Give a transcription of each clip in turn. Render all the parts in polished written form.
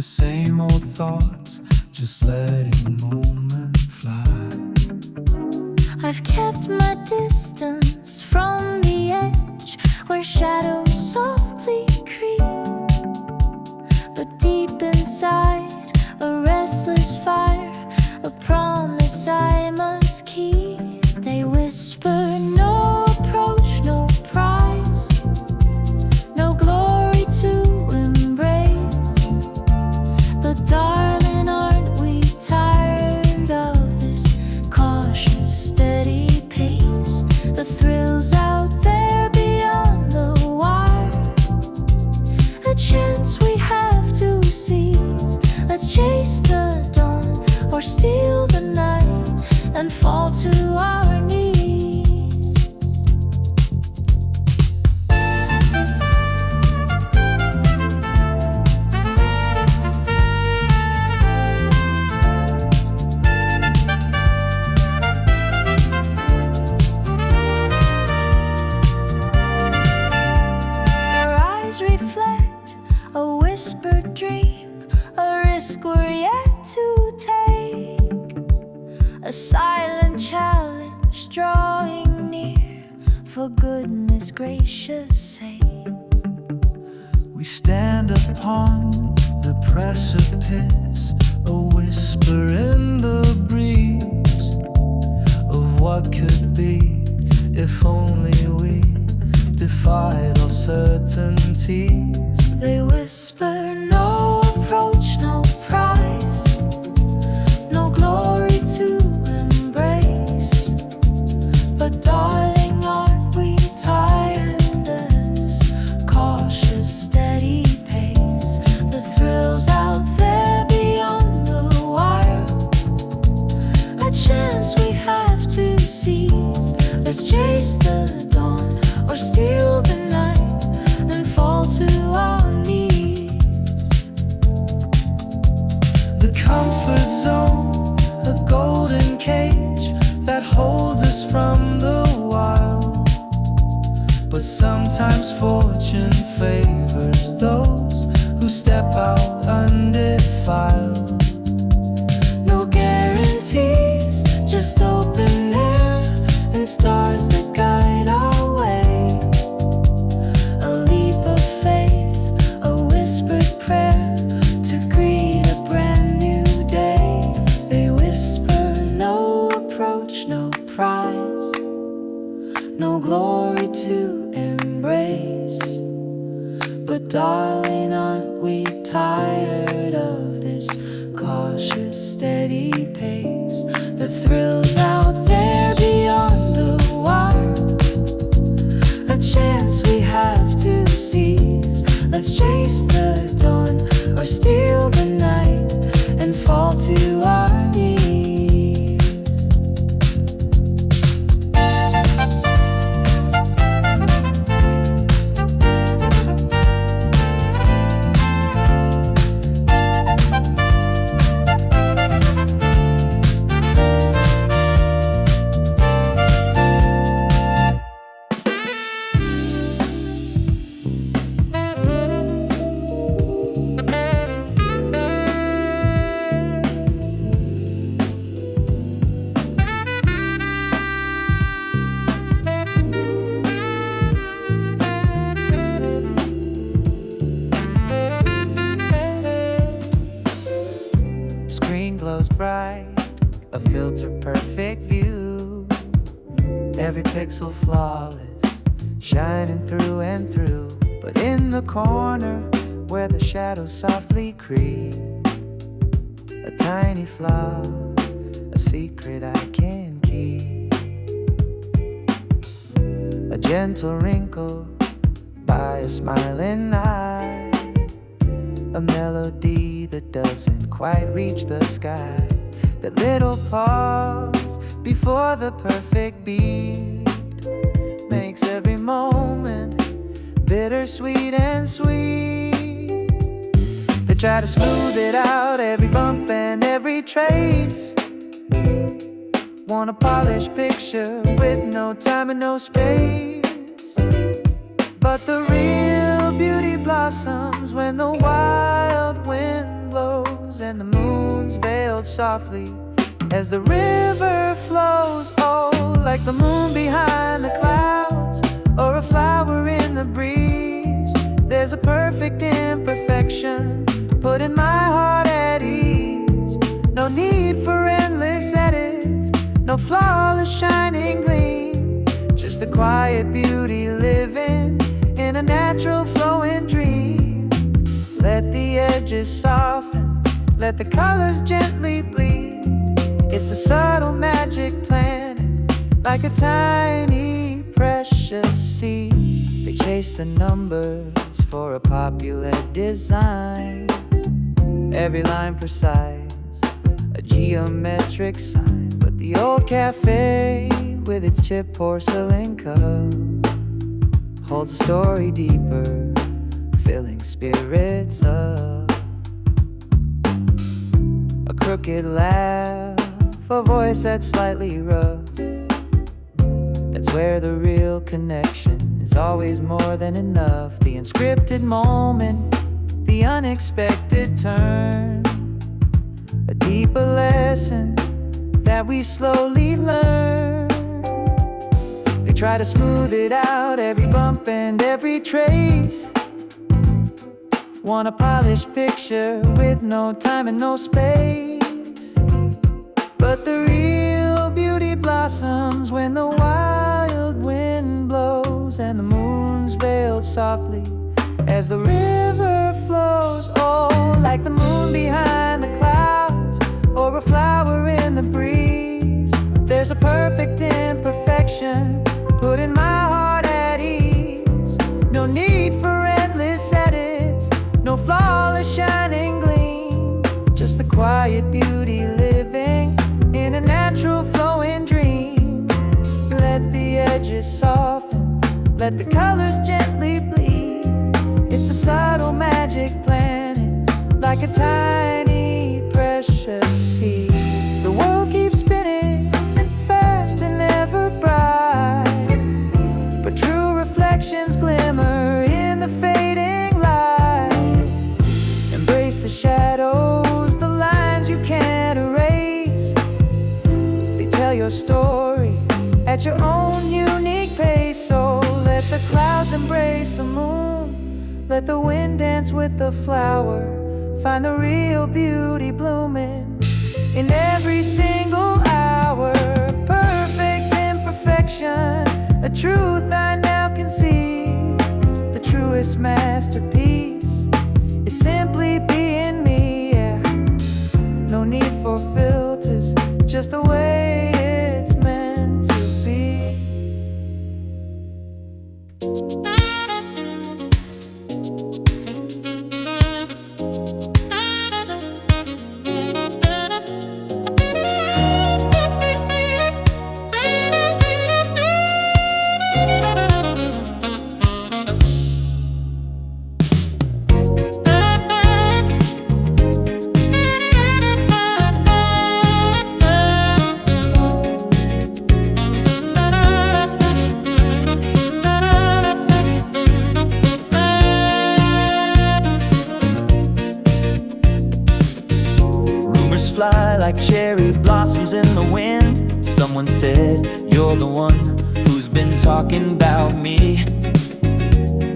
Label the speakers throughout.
Speaker 1: the same old thoughts, just letting moment fly.
Speaker 2: I've kept my distance from the edge where shadows softly creep, but deep inside a restless fire, a promise I must keep. They whisper no approach, no prize, no glory to embrace. But darling, aren't we tired of this cautious, steady pace? The thrills out there beyond the wire, a chance we have to seize. Let's chase the dawn or steal the night and fall to our knees. Our eyes reflect a whispered dream, a risk we're yet to take, a silent challenge drawing near, for goodness gracious sake.
Speaker 1: We stand upon the precipice, a whisper in the breeze of what could be if only we defied all certainties.
Speaker 2: They whisper no approach, no prize, no glory to embrace. But darling, aren't we tired of this cautious, steady pace? The thrills out there beyond the wire, a chance we have to seize. Let's chase the dawn or steal the night and fall to our knees.
Speaker 1: The comfort zone, a golden cage that holds us from the wild. But sometimes fortune favors those who step out undefiled. No guarantees, just open air and stars that guide our way. A leap of faith, a whispered prayer to greet a brand new day. They whisper no approach, no prize, no glory to embrace. But darling, aren't we tired of this cautious, steady pace? The thrills out there beyond the wire, a chance we have to seize. Let's chase the dawn or steal the night and fall to our knees.
Speaker 3: Screen glows bright, a filter perfect view. Every pixel flawless, shining through and through. But in the corner where the shadows softly creep, a tiny flaw, a secret I can keep. A gentle wrinkle by a smiling eye, a melody that doesn't quite reach the sky. That little pause before the perfect beat makes every moment bittersweet and sweet. They try to smooth it out, every bump and every trace. Want a polished picture with no time and no space. But the real beauty blossoms when the wild wind blows. and the moon's veiled softly as the river flows. Oh, like the moon behind the clouds or a flower in the breeze. There's a perfect imperfection putting my heart at ease. No need for endless edits, no flawless shining gleam, just the quiet beauty living in a natural flowing dream. Let the edges soften, let the colors gently bleed. It's a subtle magic planet, like a tiny precious seed. They chase the numbers for a popular design, every line precise, a geometric sign. But the old cafe with its chipped porcelain cup holds a story deeper, filling spirits up. A crooked laugh, a voice that's slightly rough. That's where the real connection is always more than enough. The unscripted moment, the unexpected turn, a deeper lesson that we slowly learn. They try to smooth it out, every bump and every trace. Want a polished picture with no time and no space. But the real beauty blossoms when the wild wind blows and the moon's veiled softly as the river flows. Oh, like the moon behind the clouds or a flower in the breeze. There's a perfect imperfection putting my heart at ease. No need for endless edits, no flawless shining gleam, just the quiet beauty living in a natural flowing dream. Let the edges soften, let the colors gently bleed. It's a subtle magic planet, like a tiny precious seed. The world keeps spinning fast and ever bright, but true reflections glimmer in the fading light. Embrace the shadows, the lines you can't erase. They tell your story at your own unique pace. So let the clouds embrace the moon, let the wind dance with the flower. Find the real beauty blooming in every single hour. Perfect imperfection, a truth I now can see. The truest masterpiece is simply being me, yeah. No need for filters, just the way it's meant to be.
Speaker 4: Fly like cherry blossoms in the wind. Someone said you're the one who's been talking about me.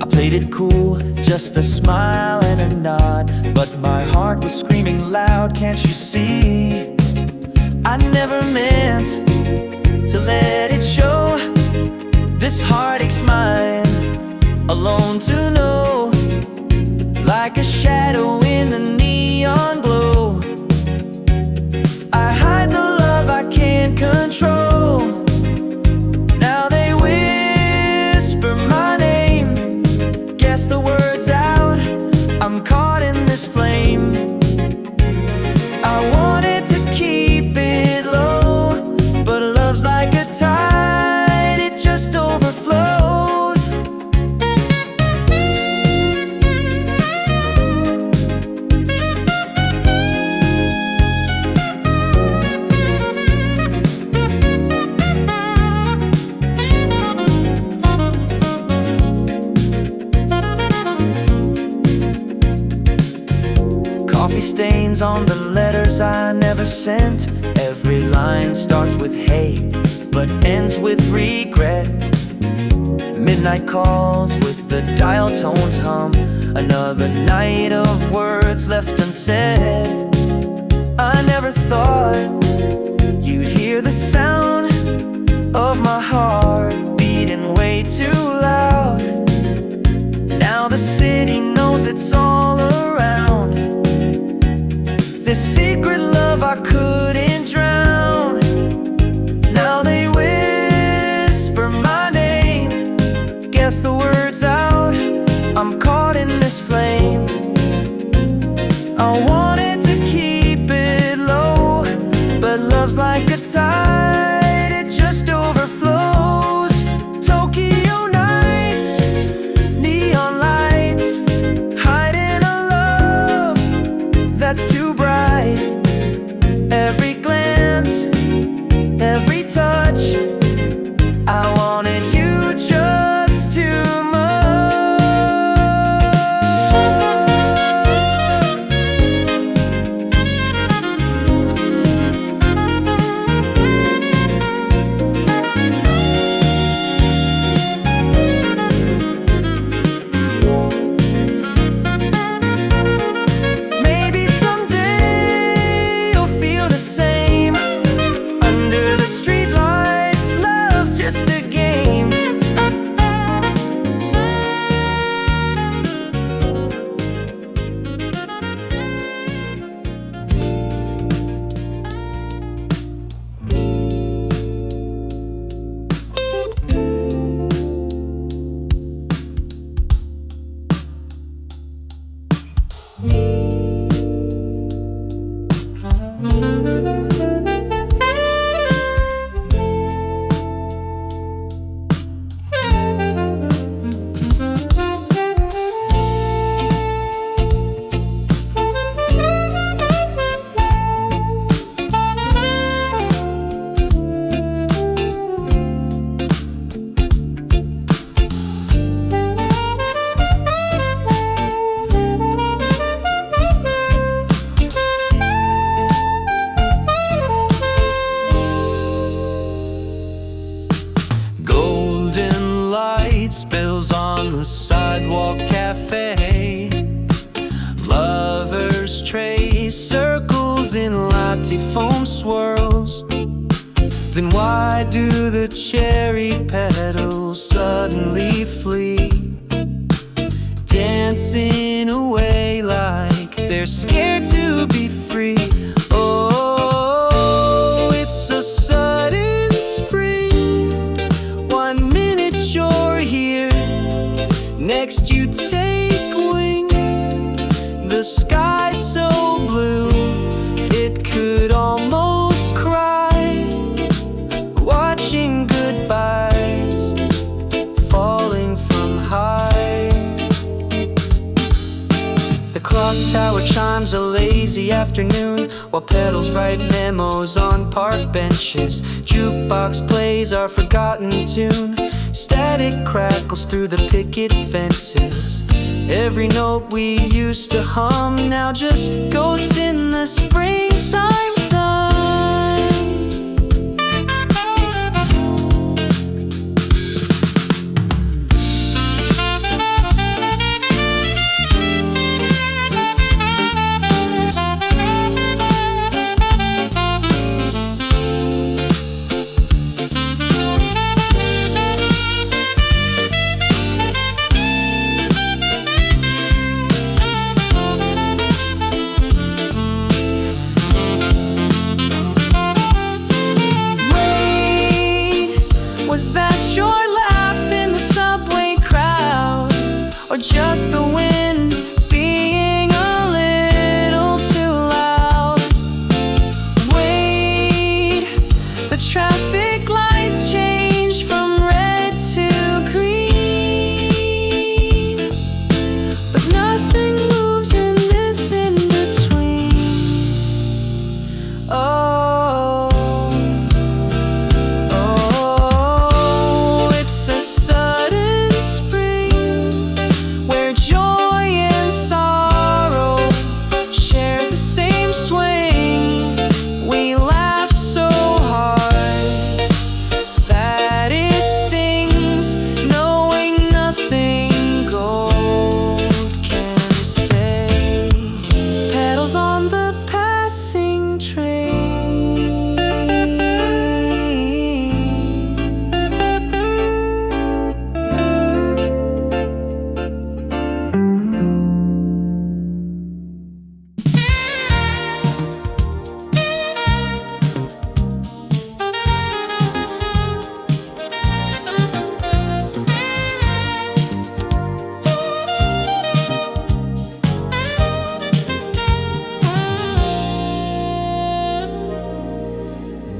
Speaker 4: I played it cool, just a smile and a nod, but my heart was screaming loud, can't you see? I never meant to let it show. This heartache's mine, alone to know. Like a shadow in the neon glow, I hide the love I can't control. Now they whisper my name, guess the words out, I'm caught in this flame. I wanted to keep it low, but love's like a tide, it just overflows. stains on the letters I never sent. Every line starts with hate, but ends with regret. Midnight calls with the dial tones hum. Another night of words left unsaid. I never thought you'd hear the sound of my heart beating way too loud. Now the city knows it's all around. This secret love I couldn't drown. Now they whisper my name. Guess the word's out, I'm caught in this flame. I wanted to keep it low, but love's like a tide, it just overflows. Tokyo nights, neon lights, hiding a love that's too bright. Every glance, every touch, I wanted you just too much. Maybe someday you'll feel the same. Under the streetlights, love's just a game.
Speaker 1: Golden light spills on the sidewalk cafe. Lovers trace circles in latte foam swirls. Then why do the cherry petals suddenly flee? Dancing away like they're scared to be free. Oh, it's a sudden spring. 1 minute you're here, next you take wing. The sky's so blue, it could almost cry. Watching goodbyes falling from high. The clock tower chimes a lazy afternoon, while pedals write memos on park benches. Jukebox plays our forgotten tune. Static crackles through the picket fences. Every note we used to hum now just goes in the springtime sun.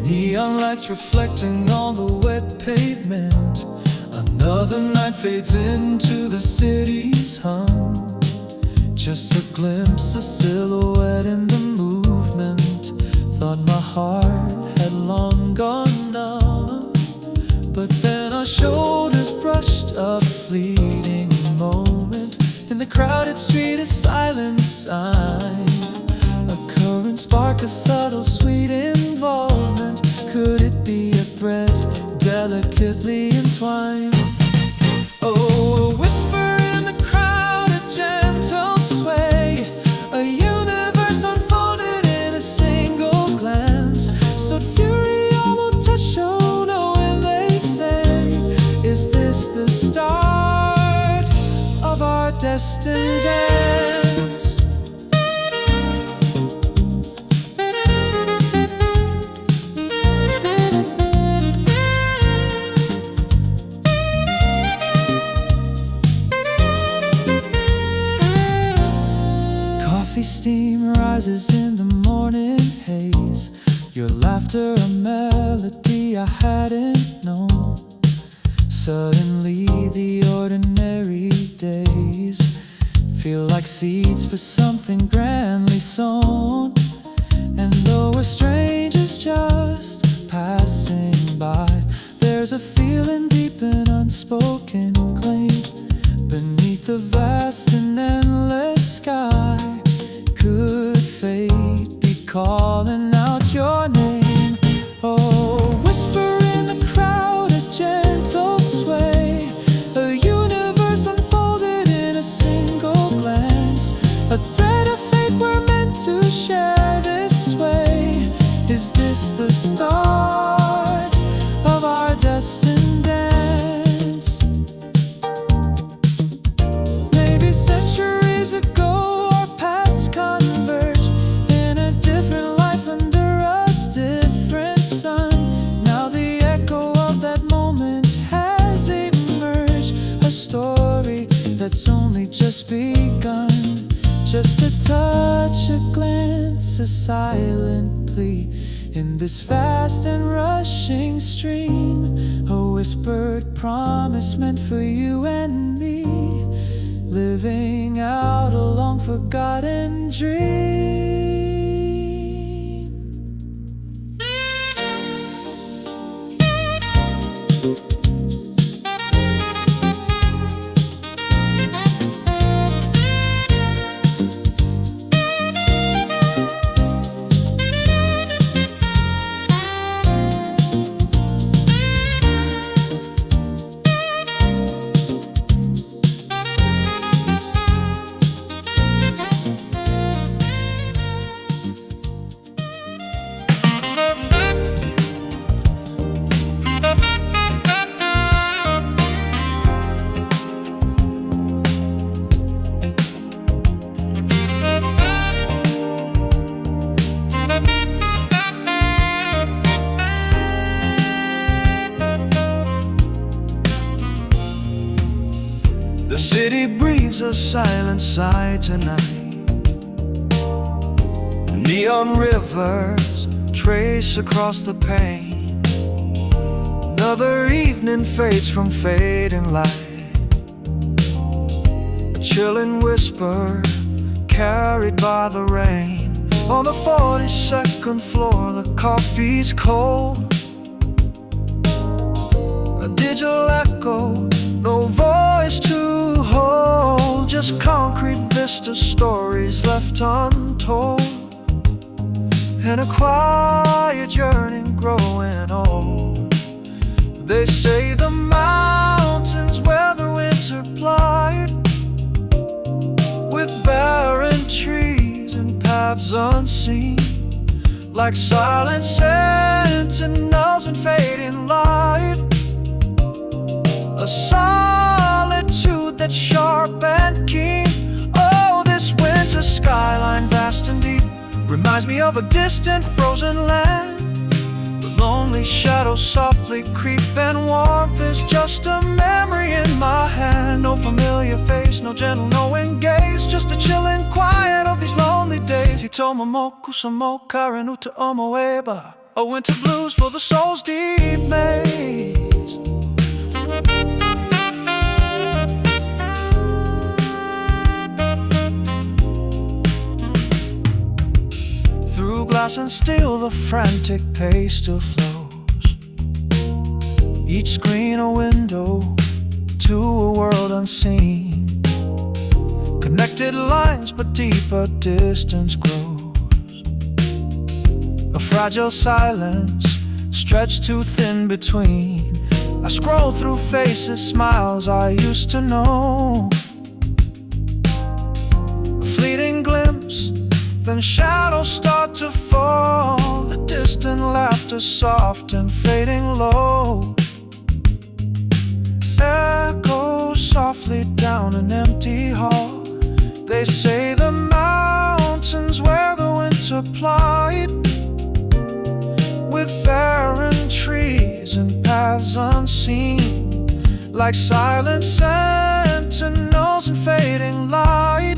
Speaker 3: Neon lights reflecting on the wet pavement. Another night fades into the city's hum. Just a glimpse, a silhouette in the movement. Thought my heart had long gone numb, but then our shoulders brushed a fleeting moment. In the crowded street, a silent sign, a current spark, a subtle sweet involvement. Could it be a thread delicately entwined? Oh, a whisper in the crowd, a gentle sway, a universe unfolded in a single glance. So fury almost touch show, knowing they say, is this the start of our destined dance? Coffee steam rises in the morning haze. Your laughter a melody I hadn't known. Suddenly the ordinary days feel like seeds for something grandly sown. And though we're strangers just passing by, there's a feeling deep and unspoken claim. Beneath the vast and endless sky, could fate be calling out your name? Oh, whisper in the crowd, a gentle sway, a universe unfolded in a single glance. A thread of fate we're meant to share this way. Is this the start of our destined dance? Maybe centuries ago our paths converge in a different life under a different sun. Now the echo of that moment has emerged, a story that's only just begun. Just a touch, a glance, a silent plea in this vast and rushing stream. A whispered promise meant for you and me, living out a long forgotten dream.
Speaker 1: The city breathes a silent sigh tonight. Neon rivers trace across the pane. Another evening fades from fading light. A chilling whisper carried by the rain. On the 42nd floor, the coffee's cold. A digital echo, no voice to hold, just concrete vista stories left untold, and a quiet yearning growing old. They say the mountains weather winter plight, with barren trees and paths unseen, like silent sentinels in fading light. A solitude that's sharp and keen. Oh, this winter skyline, vast and deep, reminds me of a distant frozen land, where lonely shadows softly creep, and warmth is just a memory in my hand. No familiar face, no gentle knowing gaze, just the chilling quiet of these lonely days. Hitomomoku samo karanuta omoeba,
Speaker 3: a winter blues for the soul's deep maze. Through glass and steel, the frantic pace still flows. Each screen a window to a world unseen. Connected lines, but deeper distance grows. A fragile silence stretched too thin between. I scroll through faces, smiles I used to know. A fleeting glimpse, then shadows start to fall. The distant laughter soft and fading low echoes softly down an empty hall. They say the mountains where the winter plied, with barren trees and paths unseen, like silent sentinels in fading light.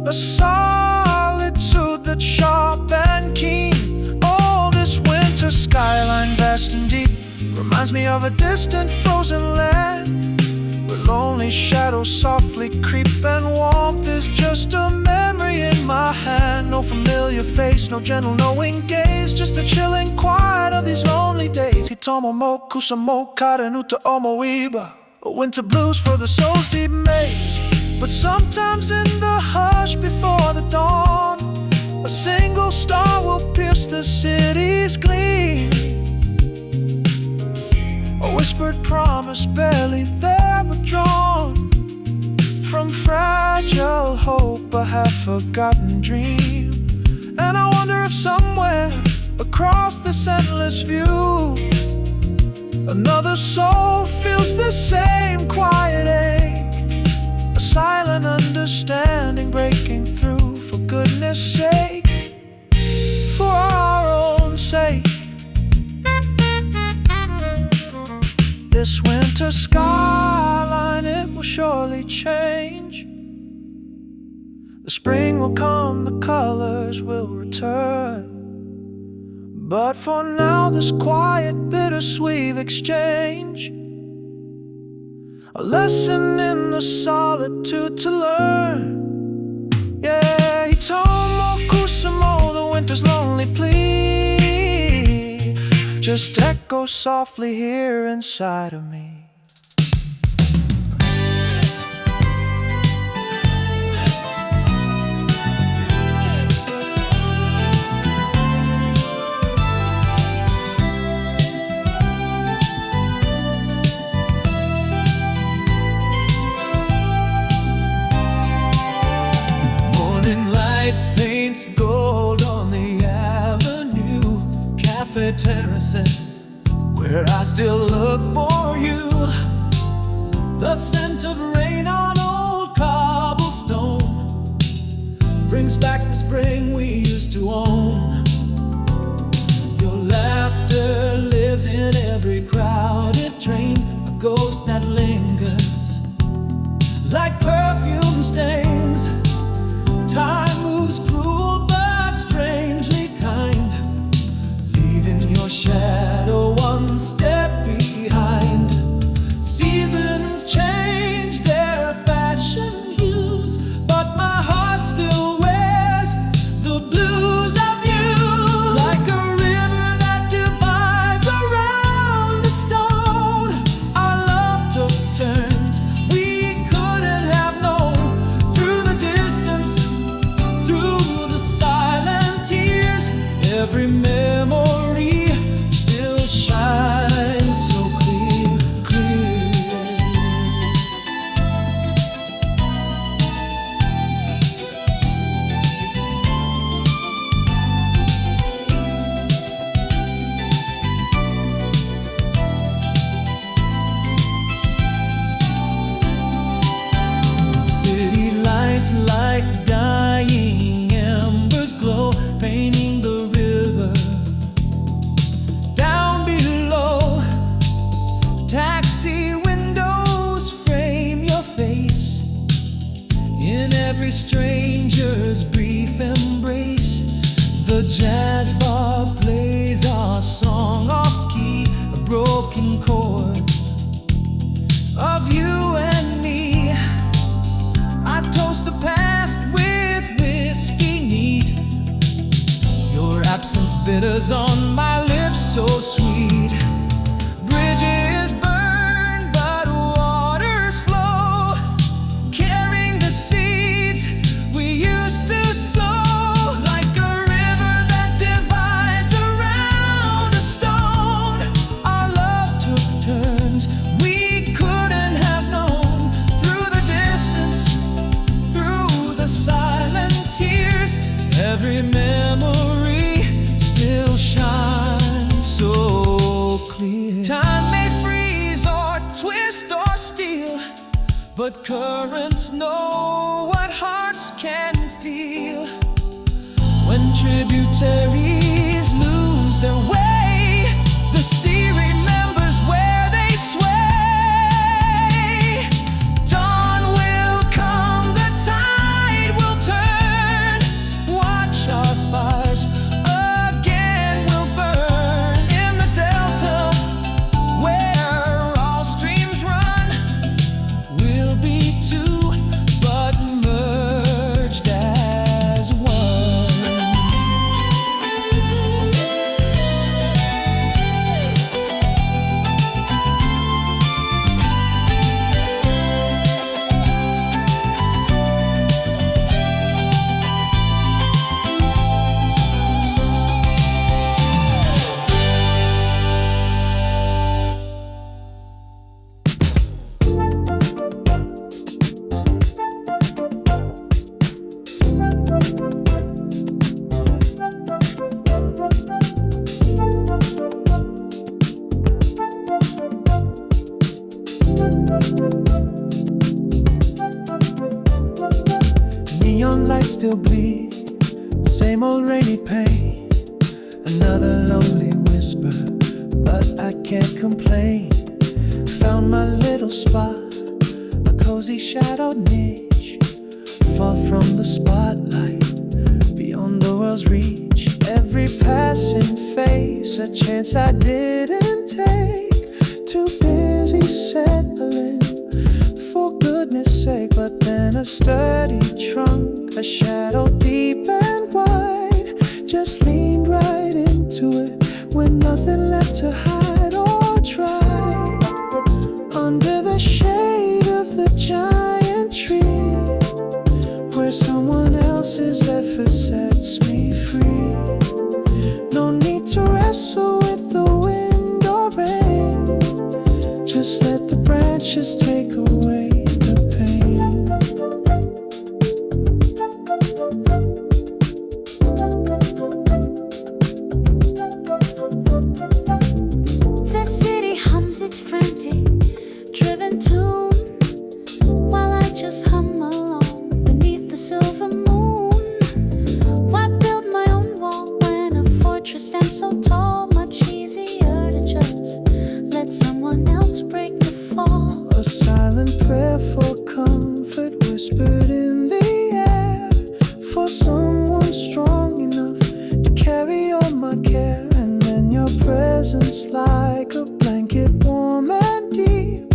Speaker 3: A solitude that's sharp and keen. Oh, this winter skyline, vast and deep, reminds me of a distant frozen land, where lonely shadows softly creep and warmth is just a memory in my hand. No familiar face, no gentle knowing gaze, just the chilling quiet of these lonely days. Hitomo mo kusamo karenuta omoiba, a winter blues for the soul's deep maze. But sometimes in the hush before the dawn, a single star will pierce the city's gleam. A whispered promise barely there but drawn from fragile hope, a half-forgotten dream. And I wonder if somewhere across this endless view, another soul feels the same quiet ache, a silent understanding breaking through. For goodness sake, for our own sake, this winter skyline, it will surely change. The spring will come, the colors will return. But for now, this quiet, bittersweet exchange, a lesson in the solitude to learn. Yeah, Hitomo Kusamo, the winter's lonely plea, just echoes softly here inside of me. Paints gold on the avenue, cafe terraces where I still look for you. The scent of rain on old cobblestone brings back the spring we used to own. Your laughter lives in every crowded train, a ghost that lingers like perfume stains. Time moves cruel but strangely kind, leaving your shadow one step behind. Seasons change their fashion hues, but my heart still wears the blues of you. Like a river that divides around a stone, our love took turns we couldn't have known. Through the distance, through the silent tears, every memory still shines so clear, clear. City lights like dying embers glow, painting the river down below. Taxi windows frame your face in every stranger's brief embrace. The jazz bar plays our song off key, a broken chord of you and me. I toast the past with whiskey neat. Your absence bitters on my lips, so sweet. Bridges burn, but waters flow, carrying the seeds we used to sow. Like a river that divides around a stone, our love took turns we couldn't have known. Through the distance, through the silent tears, every memory still shines so clear. Time may freeze or twist or steal, but currents know what hearts can feel. When tributaries lose their way, the sea remembers where they sway. Dawn will come, the tide will turn. Watch our fires again will burn. In the delta, where all streams run, we'll be two, but merged as one. Neon lights still bleed, same old rainy pain. Another lonely whisper, but I can't complain. Found my little spot, a cozy shadowed niche, far from the spotlight, beyond the world's reach. Every passing face, a chance I didn't take. Too busy settling, for goodness sake. But then a sturdy trunk, a shadow deep and wide, just leaned right into it when nothing left to hide or try. Under the shade of the giant tree, where someone else's effort sets me free. No need to wrestle with the wind or rain, just let the branches take away the pain.
Speaker 2: The city hums its frantic, driven tune, while I just hum along beneath the silver moon. Why build my own wall when a fortress stands so tall? Much easier to just let someone else break the fall.
Speaker 3: A silent prayer for comfort whispered in the air, for someone strong enough to carry all my care. And then your presence like a blanket, warm and deep.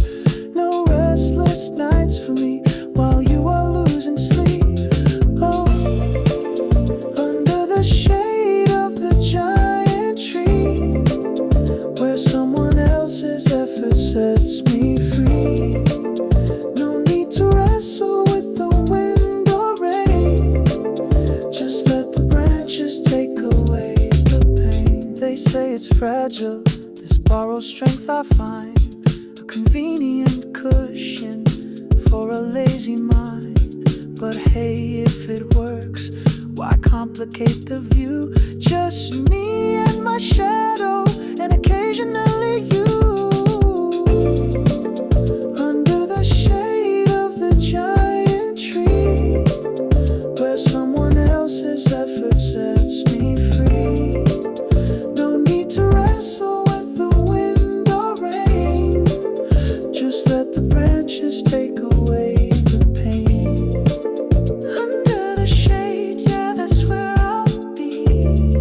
Speaker 3: No restless nights for me while you are losing sleep. Oh, under the shade of the giant tree, where someone else's effort sets me free. No need to wrestle with the wind or rain, just let the branches take away the pain. They say it's fragile, this borrowed strength I find, a convenient cushion for a lazy mind. But hey, if it works, why complicate the view? Just me and my shadow, and occasionally you. Under the shade of the giant tree, where someone else's effort sets me free. No need to wrestle with the wind or rain, just let the branches take away the pain.
Speaker 2: Under the shade, yeah, that's where I'll be.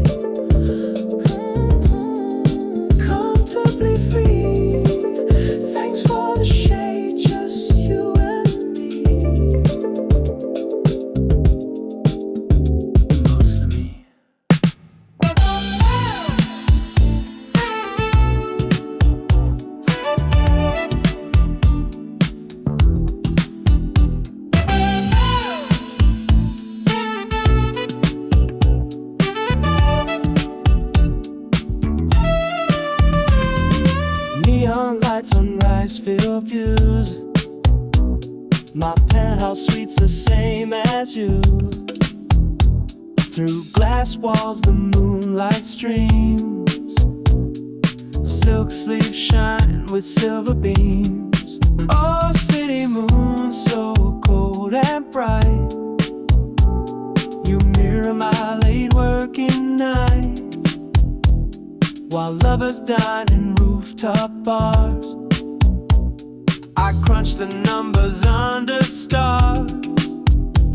Speaker 5: sunrise-filled views. My penthouse suite's the same as you. Through glass walls the moonlight streams. Silk sleeves shine with silver beams. Oh, city moon so cold and bright. You mirror my late working nights, while lovers dine in rooftop bars. I crunch the numbers under stars.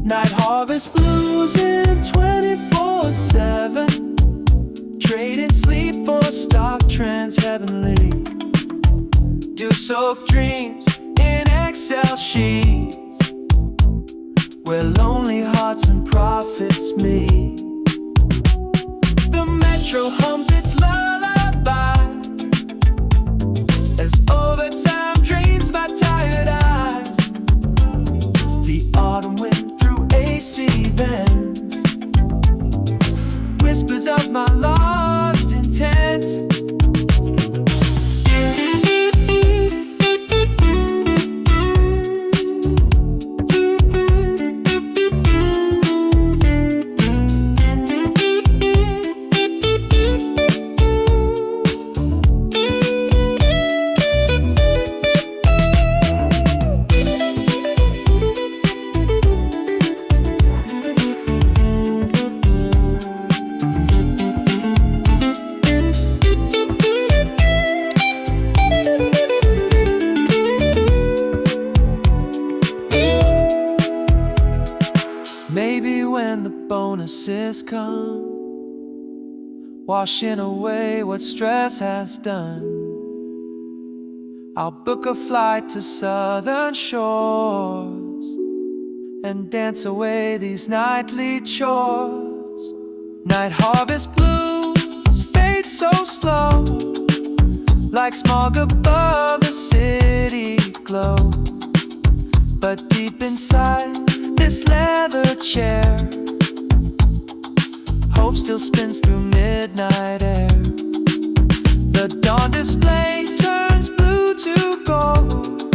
Speaker 5: Night harvest blues in 24/7. Trading sleep for stock trends heavenly. Dew-soaked dreams in Excel sheets, where lonely hearts and prophets meet. The metro hums its lullaby as overtime drains my tired eyes. The autumn wind through AC vents whispers of my lost intent. Maybe when the bonuses come, washing away what stress has done, I'll book a flight to southern shores and dance away these nightly chores. Night harvest blues fade so slow, like smog above the city glow. But deep inside this leather chair, hope still spins through midnight air. The dawn display turns blue to gold.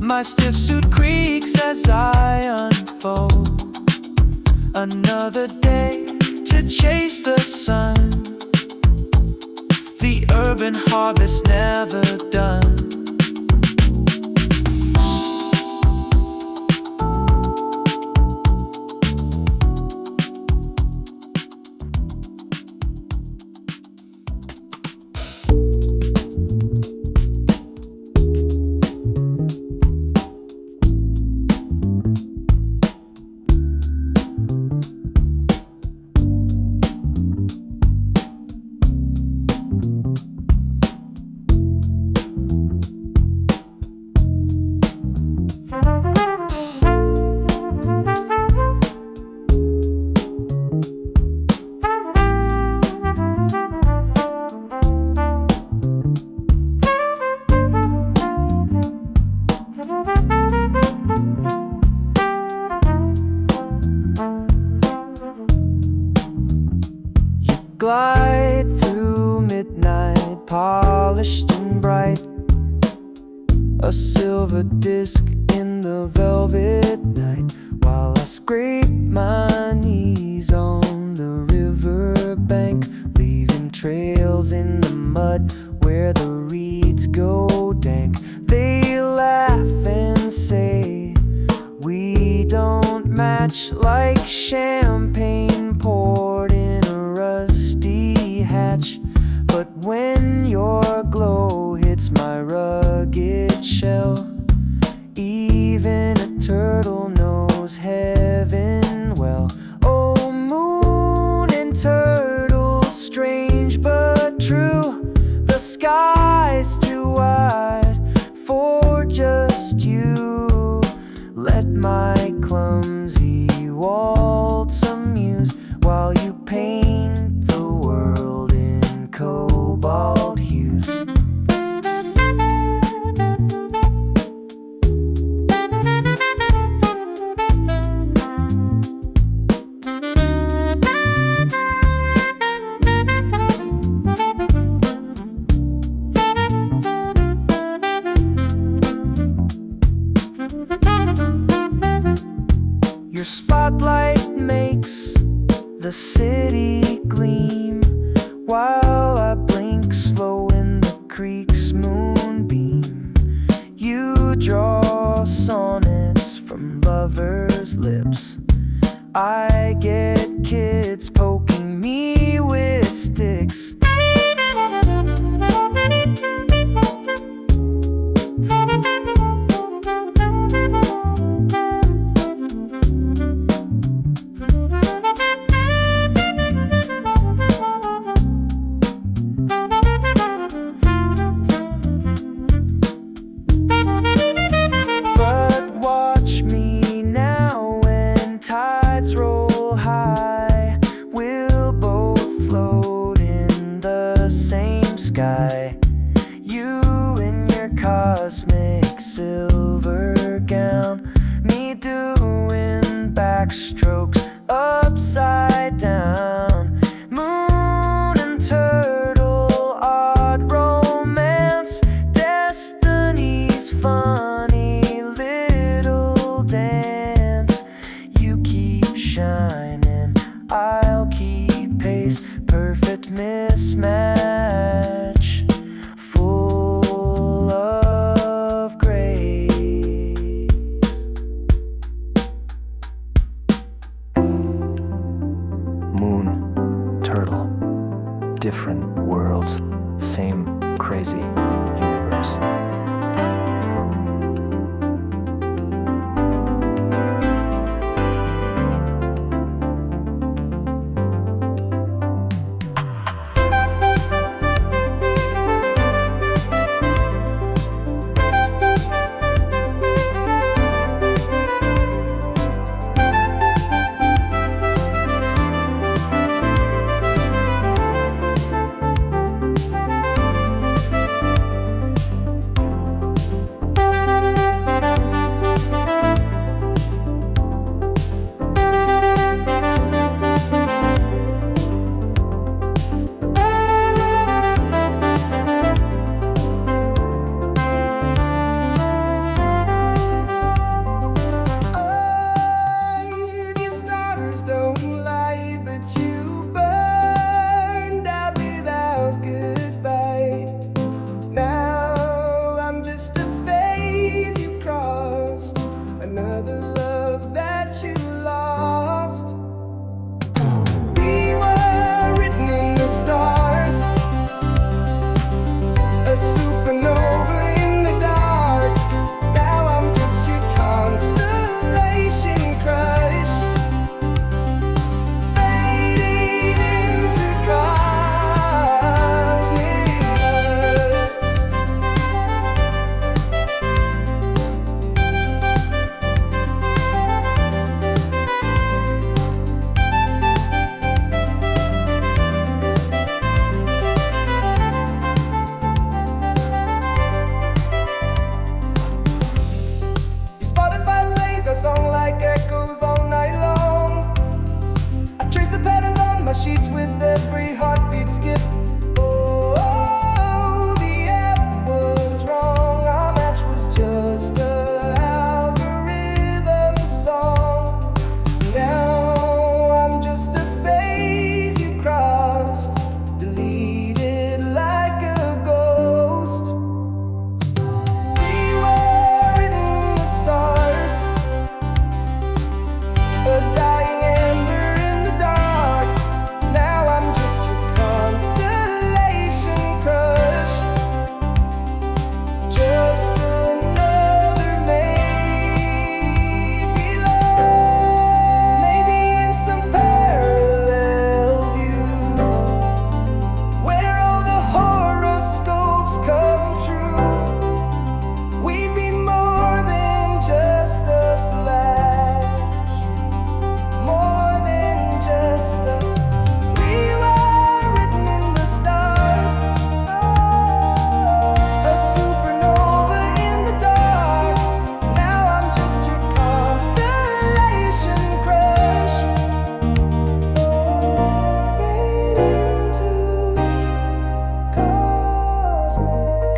Speaker 5: My stiff suit creaks as I unfold. Another day to chase the sun. The urban harvest never done. Glide through midnight, polished and bright. A silver disc in the velvet night, while I scrape my knees on the riverbank, leaving trails in the mud where the reeds go dank. They laugh and say we don't match, like champagne poured in a rusty hatch. But when your glow hits my rugged shell, even a turtle knows heaven well. Oh, moon and turtle, strange but true. The sky's too wide for just you. Let my clumsy waltz amuse while you paint the world in cobalt hues.
Speaker 3: sky. You in your cosmic silver gown, me doing backstrokes upside down. Moon and turtle, odd romance, destiny's funny little dance. You keep shining, I'll keep pace, perfect mismatch, full of grace. Moon, turtle, different worlds, same crazy universe.
Speaker 2: Cosmic